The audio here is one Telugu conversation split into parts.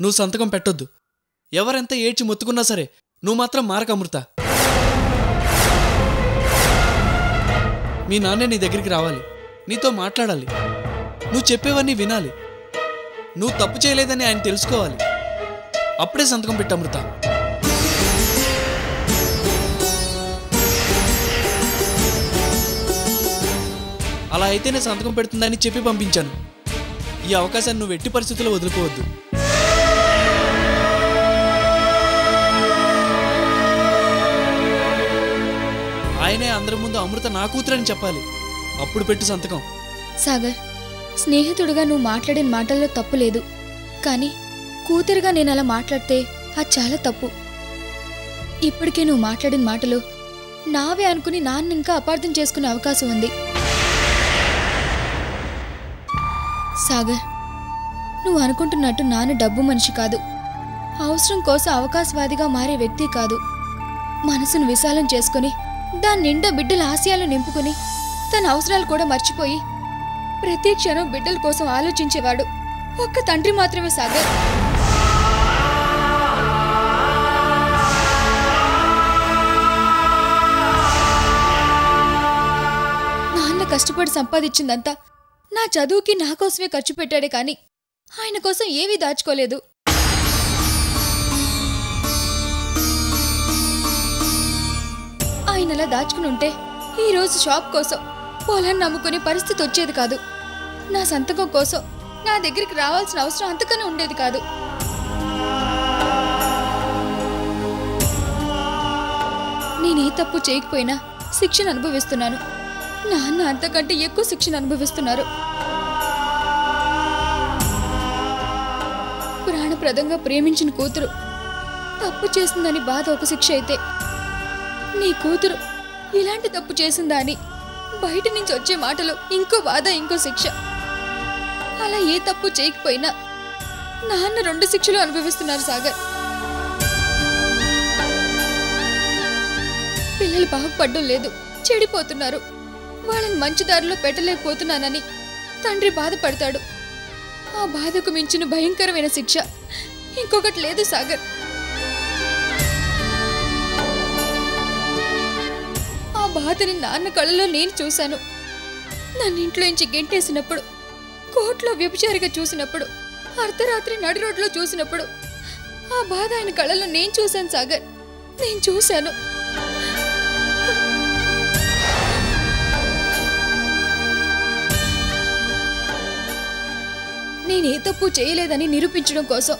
నువ్వు సంతకం పెట్టొద్దు. ఎవరెంత ఏడ్చి మొత్తుకున్నా సరే నువ్వు మాత్రం మారక అమృత. మీ నాన్నే నీ దగ్గరికి రావాలి, నీతో మాట్లాడాలి, నువ్వు చెప్పేవన్నీ వినాలి. నువ్వు తప్పు చేయలేదని ఆయన తెలుసుకోవాలి. అప్పుడే సంతకం పెట్టు అమృత. అలా అయితేనే సంతకం పెడుతుందని చెప్పి పంపించాను. ఈ అవకాశాన్ని నువ్వు ఎట్టి పరిస్థితుల్లో వదులుకోవద్దు. ఆయనే అందరి ముందు అమృత నా కూతురని చెప్పాలి. అప్పుడు పెట్టు సంతకం. సాగర్, స్నేహితుడిగా నువ్వు మాట్లాడిన మాటల్లో తప్పు లేదు, కానీ కూతురుగా నేను అలా మాట్లాడితే అది చాలా తప్పు. ఇప్పటికే నువ్వు మాట్లాడిన మాటలు నావే అనుకుని నాన్న ఇంకా అపార్థం చేసుకునే అవకాశం ఉంది. సాగర్, నువ్వు అనుకుంటున్నట్టు నాన్న డబ్బు మనిషి కాదు, అవసరం కోసం అవకాశవాదిగా మారే వ్యక్తి కాదు. మనసును విశాలం చేసుకుని దాని నిండా బిడ్డల ఆశయాలు నింపుకుని తన అవసరాలు కూడా మర్చిపోయి ప్రతి క్షణం బిడ్డల కోసం ఆలోచించేవాడు ఒక్క తండ్రి మాత్రమే సాగర్. నాన్న కష్టపడి సంపాదించిందంతా నా చదువుకి నా కోసమే ఖర్చు పెట్టాడే కానీ ఆయన కోసం ఏమీ దాచుకోలేదు. ఆయన అలా దాచుకుని ఉంటే ఈరోజు షాప్ కోసం పొలాన్ని నమ్ముకునే పరిస్థితి వచ్చేది కాదు. నా సంతకం కోసం నా దగ్గరికి రావాల్సిన అవసరం అంతకన్నా ఉండేది కాదు. నేనే తప్పు చేయకపోయినా శిక్షణ అనుభవిస్తున్నాను. నాన్న అంతకంటే ఎక్కువ శిక్షణ అనుభవిస్తున్నారు. ప్రాణప్రదంగా ప్రేమించిన కూతురు తప్పు చేసిందని బాధ ఒక శిక్ష అయితే, నీ కూతురు ఇలాంటి తప్పు చేసిందా అని బయట నుంచి వచ్చే మాటలు ఇంకో బాధ, ఇంకో శిక్ష. అలా ఏ తప్పు చేయకపోయినా నాన్న 2 శిక్షలు అనుభవిస్తున్నారు సాగర్. పిల్లలు బాగుపడ్డం లేదు, చెడిపోతున్నారు. వాళ్ళని మంచి దారిలో పెట్టలేకపోతున్నానని తండ్రి బాధపడతాడు. ఆ బాధకు మించిన భయంకరమైన శిక్ష ఇంకొకటి లేదు సాగర్. ఆ బాధని నాన్న కళ్ళలో నేను చూశాను. నన్ను ఇంట్లో నుంచి గెంటేసినప్పుడు, కోర్టులో వ్యభిచారిగా చూసినప్పుడు, అర్ధరాత్రి నడి రోడ్లో చూసినప్పుడు ఆ బాధ ఆయన కళ్ళలో నేను చూశాను సాగర్, నేను చూశాను. నేనే తప్పు చేయలేదని నిరూపించడం కోసం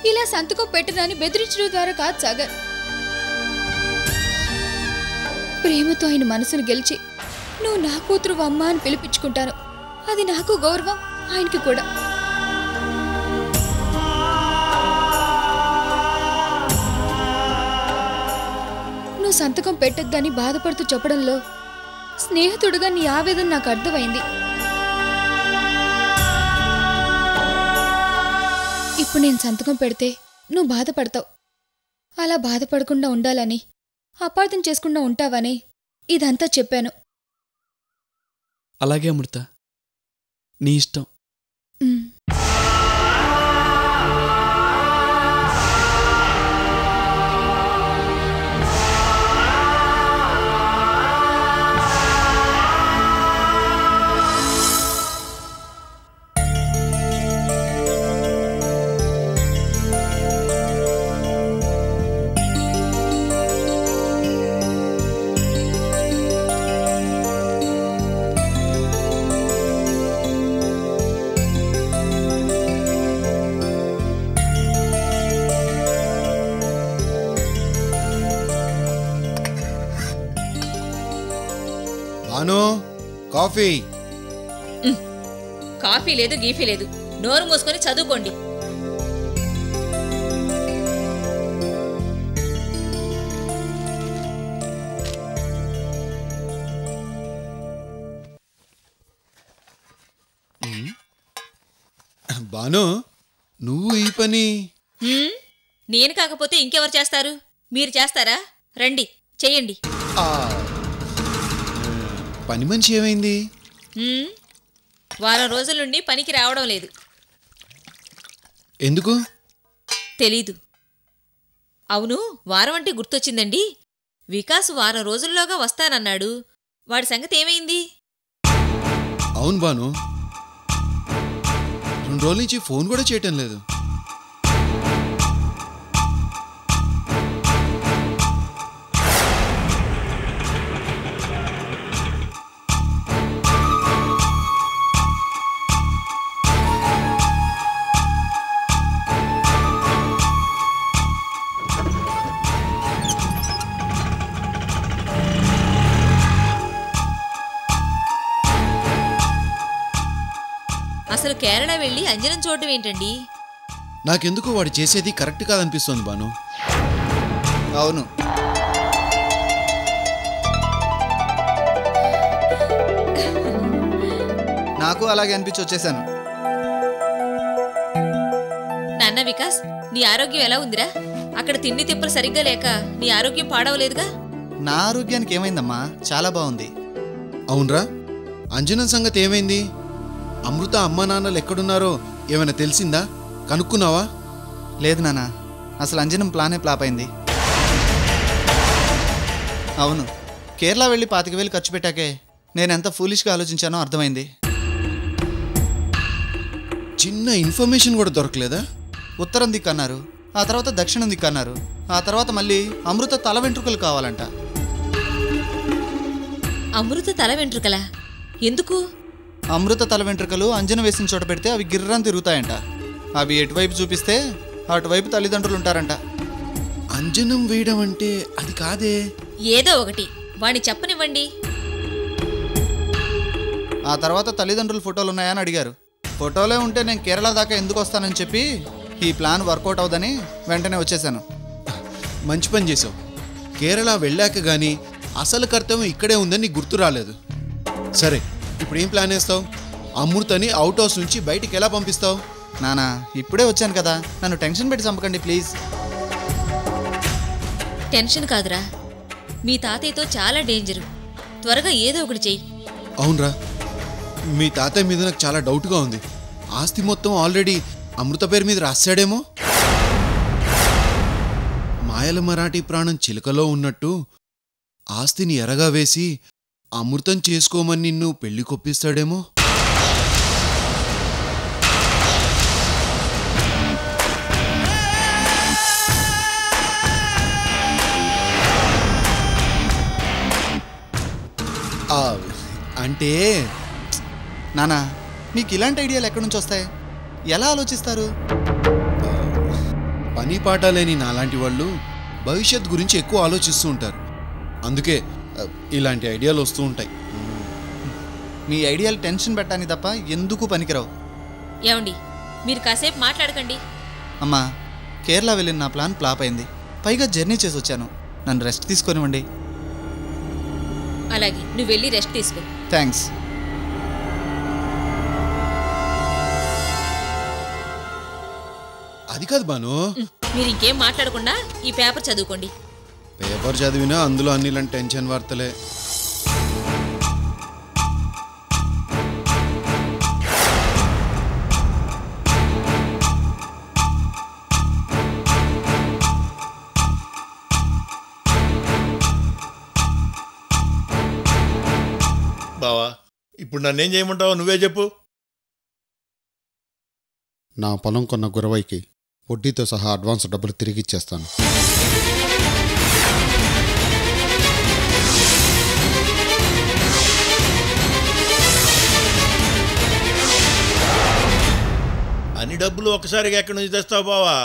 ఇలా సంతకం పెట్టనని బెదిరించడం ద్వారా కాదు సాగర్. ప్రేమతో ఆయన మనసును గెలిచి నువ్వు నా కూతురు అమ్మ అని పిలిపించుకుంటాను. అది నాకు గౌరవం, ఆయనకి కూడా. నువ్వు సంతకం పెట్టద్దని బాధపడుతూ చెప్పడంలో స్నేహితుడుగా నీ ఆవేదన నాకు అర్థమైంది. ఇప్పుడు నేను సంతకం పెడితే నువ్వు బాధపడతావు. అలా బాధపడకుండా ఉండాలని, అపార్థం చేసుకుండా ఉంటావని ఇదంతా చెప్పాను. అలాగే అమృత, నీ ఇష్టం. కాఫీ. కాఫీ లేదు, గీఫీ లేదు. నోరు మూసుకొని చదువుకోండి. బాను, నువ్వు ఈ పని నేను కాకపోతే ఇంకెవరు చేస్తారు? మీరు చేస్తారా? రండి, చెయ్యండి. పని మనిషి ఏమైంది? వారం రోజుల నుండి పనికి రావడం లేదు. ఎందుకు? తెలీదు. అవును, వారం అంటే గుర్తొచ్చిందండి. వికాస్ వారం రోజుల్లోగా వస్తానన్నాడు. వాడి సంగతి ఏమైంది? అవును బాను, 2 రోజుల నుంచి ఫోన్ కూడా చేయటం లేదు. అసలు కేరళ వెళ్ళి అంజనం చూడటం ఏంటండి? నాకెందుకు వాడు చేసేది కరెక్ట్ కాదనిపిస్తోంది బాను. అవును, నాకు అలాగే అనిపించి వచ్చేసాను. నాన్న వికాస్, నీ ఆరోగ్యం ఎలా ఉందిరా? అక్కడ తిండి తిప్పలు సరిగ్గా లేక నీ ఆరోగ్యం పాడవలేదుగా? నా ఆరోగ్యానికి ఏమైందమ్మా? చాలా బాగుంది. అవునరా, అంజనం సంగతి ఏమైంది? అమృత అమ్మా నాన్నలు ఎక్కడున్నారో ఏమైనా తెలిసిందా? కనుక్కున్నావా? లేదు నాన్న, అసలు అంజనం ప్లానే ఫ్లాప్ అయింది. అవును, కేరళ వెళ్ళి 25,000 ఖర్చు పెట్టాకే నేనెంత ఫూలిష్గా ఆలోచించానో అర్థమైంది. చిన్న ఇన్ఫర్మేషన్ కూడా దొరకలేదా? ఉత్తరం దిక్కు అన్నారు, ఆ తర్వాత దక్షిణం దిక్కు అన్నారు, ఆ తర్వాత మళ్ళీ అమృత తల వెంట్రుకలు కావాలంట. అమృత తల వెంట్రుకలా? ఎందుకు? అమృత తల వెంట్రుకలు అంజనం వేసిన చోట పెడితే అవి గిర్రం తిరుగుతాయంట. అవి ఎటువైపు చూపిస్తే అటువైపు తల్లిదండ్రులు ఉంటారంట. అంజనం వేయడం అంటే అది కాదే. ఏదో ఒకటి వాణ్ణి చెప్పనివ్వండి. ఆ తర్వాత తల్లిదండ్రుల ఫోటోలు ఉన్నాయని అడిగారు. ఫోటోలే ఉంటే నేను కేరళ దాకా ఎందుకు వస్తానని చెప్పి ఈ ప్లాన్ వర్కౌట్ అవుదని వెంటనే వచ్చేసాను. మంచి పని చేసావు. కేరళ వెళ్ళాక కానీ అసలు కర్తవ్యం ఇక్కడే ఉందని నీకు గుర్తు రాలేదు. సరే, ఇప్పుడు ఏం ప్లాన్ వేస్తావు? అమృతని అవుట్ హౌస్ నుంచి బయటికి ఎలా పంపిస్తావు? నానా, ఇప్పుడే వచ్చాను కదా, నన్ను టెన్షన్ పెట్టి చంపకండి ప్లీజ్. టెన్షన్ కాదురా, మీ తాతయ్యతో చాలా డేంజరు. త్వరగా ఏదో ఒకటి చెయ్యి. అవునరా, మీ తాతయ్య మీద నాకు చాలా డౌట్గా ఉంది. ఆస్తి మొత్తం ఆల్రెడీ అమృత పేరు మీద రాశాడేమో. మాయల మరాఠీ ప్రాణం చిలుకలో ఉన్నట్టు ఆస్తిని ఎరగా వేసి అమృతం చేసుకోమని నిన్ను పెళ్లి కొప్పిస్తాడేమో. అంటే నానా, మీకు ఇలాంటి ఐడియాలు ఎక్కడి నుంచి వస్తాయి? ఎలా ఆలోచిస్తారు? పని పాట లేని నాలాంటి వాళ్ళు భవిష్యత్ గురించి ఎక్కువ ఆలోచిస్తూ ఉంటారు. అందుకే ఇలాంటి ఐడియాలు వస్తూ ఉంటాయి. మీ ఐడియాలు టెన్షన్ పెట్టడానికి తప్ప ఎందుకు పనికిరావు. ఏమండి, మీరు కాసేపు మాట్లాడకండి. అమ్మా, కేరళ వెళ్ళిన నా ప్లాన్ ఫ్లాప్ అయింది. పైగా జర్నీ చేసి వచ్చాను. నన్ను రెస్ట్ తీసుకొనివ్వండి. అలాగే, నువ్వు వెళ్ళి రెస్ట్ తీసుకో. థ్యాంక్స్. అది కాదు బాను, మీరు ఇంకేం మాట్లాడకుండా ఈ పేపర్ చదువుకోండి. పేపర్ చదివినా అందులో అన్ని ఇలాంటి టెన్షన్ వార్తలే. బావా, ఇప్పుడు నన్నేం చేయమంటావో నువ్వే చెప్పు. నా పొలం కొన్న గురవైకి వడ్డీతో సహా అడ్వాన్స్ డబ్బులు తిరిగి ఇచ్చేస్తాను. అన్ని డబ్బులు ఒక్కసారిగా ఎక్కడి నుంచి తెస్తావు బావా?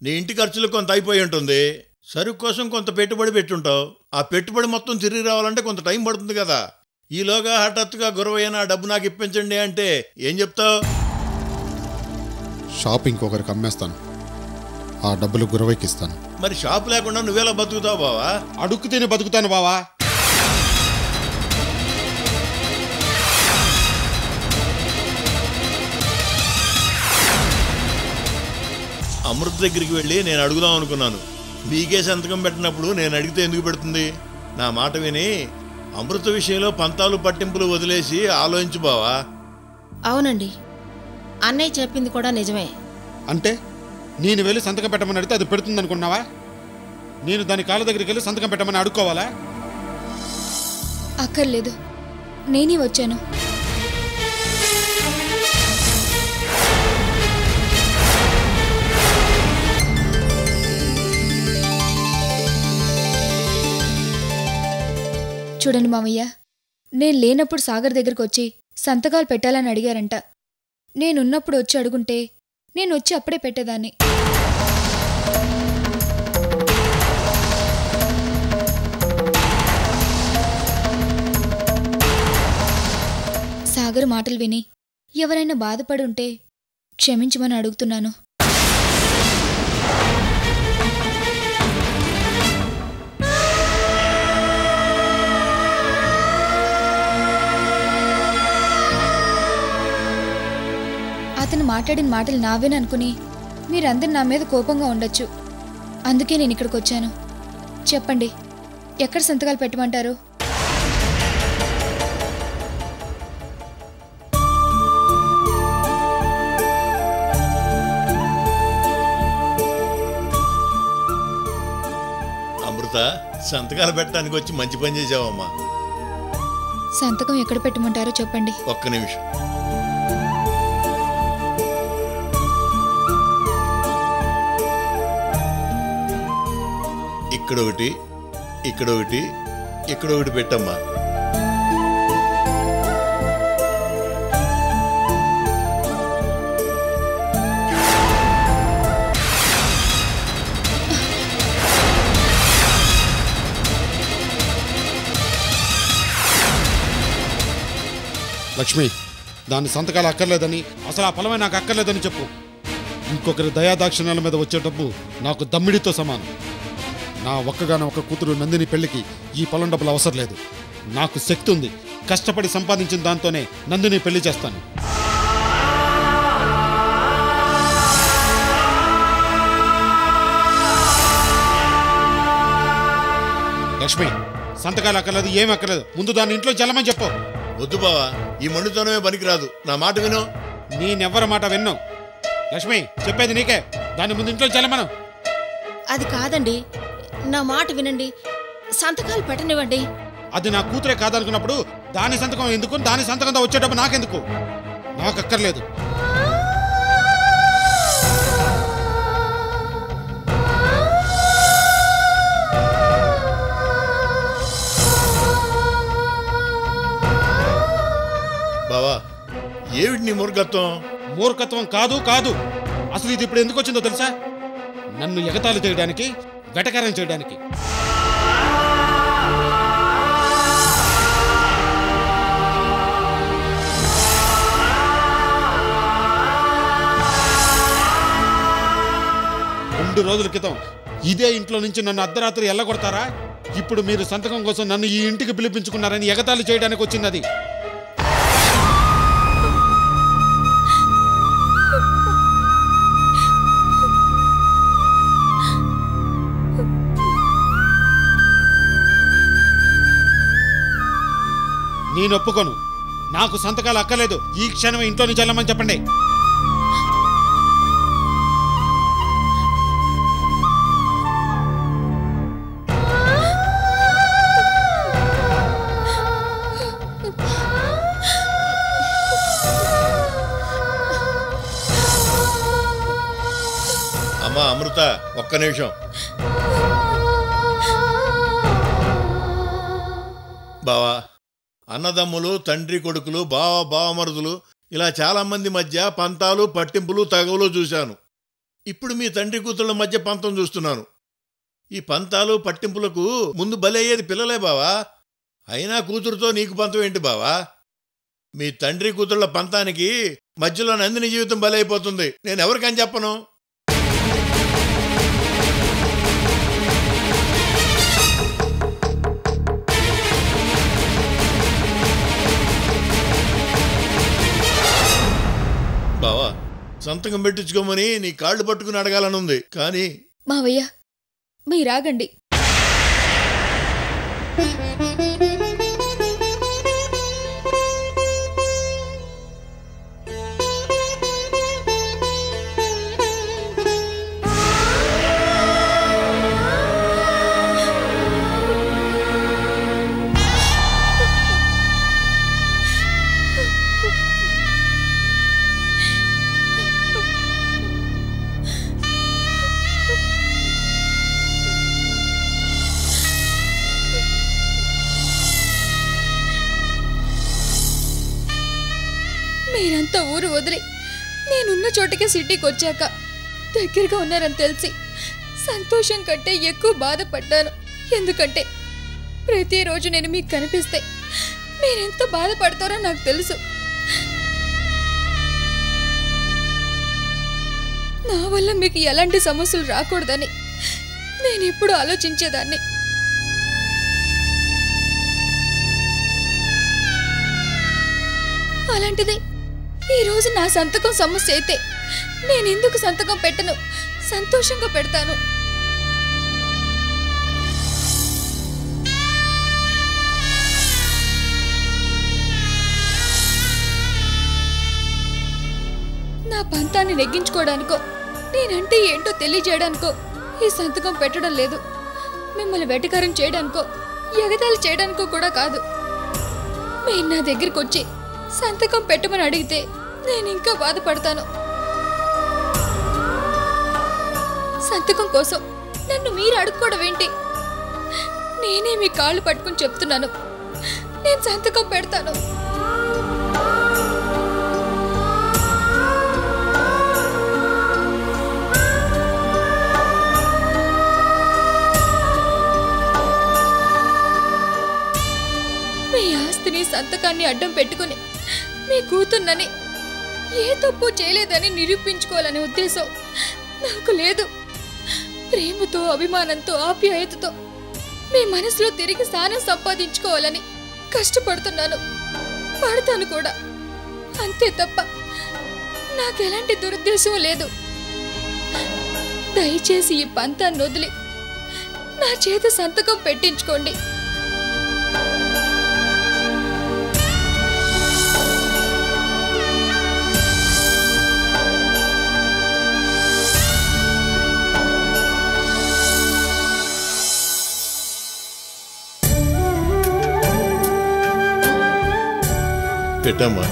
నీ ఇంటి ఖర్చులు కొంత అయిపోయి ఉంటుంది. సరుకు కోసం కొంత పెట్టుబడి పెట్టుంటావు. ఆ పెట్టుబడి మొత్తం తిరిగి రావాలంటే కొంత టైం పడుతుంది కదా. ఈలోగా హఠాత్తుగా గురవయ్య నా డబ్బు నాకు ఇప్పించండి అంటే ఏం చెప్తావు? షాప్ ఇంకొకరికి అమ్మేస్తాను. ఆ డబ్బులు గురవైకి ఇస్తాను. మరి షాప్ లేకుండా నువ్వెలా బతుకుతావు బావా? అడుక్కు తిని బతుకుతాను బావా. అమృత దగ్గరికి వెళ్ళి నేను అడుగుదాం అనుకున్నాను. మీకే సంతకం పెట్టినప్పుడు నేను అడిగితే ఎందుకు పెడుతుంది? నా మాట విని అమృత విషయంలో పంతాలు పట్టింపులు వదిలేసి ఆలోచించు బావా. అవునండి, అన్నయ్య చెప్పింది కూడా నిజమే. అంటే నేను వెళ్ళి సంతకం పెట్టమని అడిగితే అది పెడుతుంది అనుకున్నావా? నేను దాని కాళ్ళ దగ్గరికి వెళ్ళి సంతకం పెట్టమని అడుక్కోవాలా? అక్కర్లేదు, నేనే వచ్చాను. చూడండి మామయ్య, నేను లేనప్పుడు సాగర్ దగ్గరికి వచ్చి సంతకాలు పెట్టాలని అడిగారంట. నేనున్నప్పుడు వచ్చి అడుగుంటే నేను వచ్చి అప్పుడే పెట్టేదాన్ని. సాగర్ మాటలు విని ఎవరైనా బాధపడి ఉంటే క్షమించమని అడుగుతున్నాను. అతను మాట్లాడిన మాటలు నావేననుకుని మీరందరూ నా మీద కోపంగా ఉండొచ్చు. అందుకే నేను ఇక్కడికి వచ్చాను. చెప్పండి, ఎక్కడ సంతకాలు పెట్టమంటారు? అమృత, సంతకాలు పెట్టడానికి వచ్చి మంచి పని చేసావమ్మా. సంతకం ఎక్కడ పెట్టమంటారో చెప్పండి. ఒక్క నిమిషం. ఇక్కడొకటి, ఇక్కడొకటి, ఇక్కడొకటి పెట్టమ్మా. లక్ష్మి, దాని సంతకాలు అక్కర్లేదని, అసలు ఆ పొలమే నాకు అక్కర్లేదని చెప్పు. ఇంకొకరి దయాదాక్షిణ్యాల మీద వచ్చే డబ్బు నాకు దమ్మిడితో సమానం. నా ఒక్కగానో ఒక కూతురు నందిని పెళ్లికి ఈ పొలం డబ్బులు అవసరం లేదు. నాకు శక్తి ఉంది. కష్టపడి సంపాదించిన దాంతోనే నందిని పెళ్లి చేస్తాను. లక్ష్మి, సంతకాలు అక్కర్లేదు, ఏమి అక్కర్లేదు. ముందు దాన్ని ఇంట్లో చల్లమని చెప్పు. వద్దు బావా, ఈ మండుతనమే పనికిరాదు. నా మాట విను. నేనెవ్వరి మాట విన్ను. లక్ష్మి, చెప్పేది నీకే. దాన్ని ముందు ఇంట్లో చల్లమను. అది కాదండి, నా మాట వినండి, సంతకాలు పెట్టనివ్వండి. అది నా కూతురే కాదనుకున్నప్పుడు దాని సంతకం ఎందుకు? దాని సంతకంతో వచ్చేటప్పుడు నాకెందుకు? నాకు అక్కర్లేదు. బావా, ఏమిటి నీ మూర్ఖత్వం? మూర్ఖత్వం కాదు కాదు. అసలు ఇది ఇప్పుడు ఎందుకు వచ్చిందో తెలుసా? నన్ను ఎగతాళి చేయడానికి, వెటకారం చేయడానికి. రెండు రోజుల క్రితం ఇదే ఇంట్లో నుంచి నన్ను అర్ధరాత్రి ఎల్లగొడతారా? ఇప్పుడు మీరు సంతకం కోసం నన్ను ఈ ఇంటికి పిలిపించుకున్నారని ఎగతాళి చేయడానికి వచ్చింది. నేను ఒప్పుకోను. నాకు సంతకాలు అక్కర్లేదు. ఈ క్షణం ఇంట్లో నుంచి వెళ్ళమని చెప్పండి. అమ్మా అమృత, ఒక్క నిమిషం. బావా, అన్నదమ్ములు, తండ్రి కొడుకులు, బావమరుదులు ఇలా చాలామంది మధ్య పంతాలు, పట్టింపులు, తగవులు చూశాను. ఇప్పుడు మీ తండ్రి కూతుళ్ళ మధ్య పంతం చూస్తున్నాను. ఈ పంతాలు, పట్టింపులకు ముందు బలయ్యేది పిల్లలే బావా. అయినా కూతురుతో నీకు పంతం ఏంటి బావా? మీ తండ్రి కూతుళ్ళ పంతానికి మధ్యలో నందిని జీవితం బలైపోతుంది. నేను ఎవరికని చెప్పను. బావా, సంతకం పెట్టించుకోమని నీ కాళ్ళు పట్టుకుని అడగాలనుంది, కానీ మావయ్య మీరాగండి. సొంత ఊరు వదిలి నేనున్న చోటకే సిటీకి వచ్చాక దగ్గరగా ఉన్నారని తెలిసి సంతోషం కంటే ఎక్కువ బాధపడ్డాను. ఎందుకంటే ప్రతిరోజు నేను మీకు కనిపిస్తే మీరెంత బాధపడతారో నాకు తెలుసు. నా వల్ల మీకు ఎలాంటి సమస్యలు రాకూడదని నేను ఎప్పుడు ఆలోచించేదాన్ని. అలాంటిది ఈరోజు నా సంతకం సమస్య అయితే నేనెందుకు సంతకం పెట్టను? సంతోషంగా పెడతాను. నా పంతాన్ని నెగ్గించుకోవడానికో నేనంటే ఏంటో తెలియజేయడానికో ఈ సంతకం పెట్టడం లేదు. మిమ్మల్ని వెటకారం చేయడానికో ఎగతాళి చేయడానికో కూడా కాదు. మీరు నా దగ్గరికి వచ్చి సంతకం పెట్టమని అడిగితే నేను ఇంకా బాధపడతాను. సంతకం కోసం నన్ను మీరు అడుక్కోవడం ఏంటి? నేనే మీ కాళ్ళు పట్టుకుని చెప్తున్నాను, నేను సంతకం పెడతాను. మీ ఆస్తిని సంతకాన్ని అడ్డం పెట్టుకుని మీ కూతున్నని ఏ తప్పు చేయలేదని నిరూపించుకోవాలనే ఉద్దేశం నాకు లేదు. ప్రేమతో, అభిమానంతో, ఆప్యాయతతో మీ మనసులో తిరిగి స్థానం సంపాదించుకోవాలని కష్టపడుతున్నాను, పడతాను కూడా. అంతే తప్ప నాకెలాంటి దురుద్దేశం లేదు. దయచేసి ఈ పంతాన్ని వదిలి నా చేత సంతకం పెట్టించుకోండి. పెట్టమ్మా.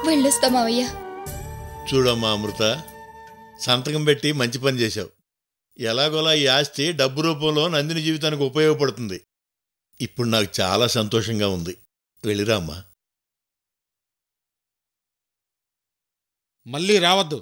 వెళ్ళొస్తామావయ్యా. చూడమ్మా అమృత, సంతకం పెట్టి మంచి పని చేశావు. ఎలాగోలా ఈ ఆస్తి డబ్బు రూపంలో నందిని జీవితానికి ఉపయోగపడుతుంది. ఇప్పుడు నాకు చాలా సంతోషంగా ఉంది. వెళ్ళిరా అమ్మా. మళ్ళీ రావద్దు.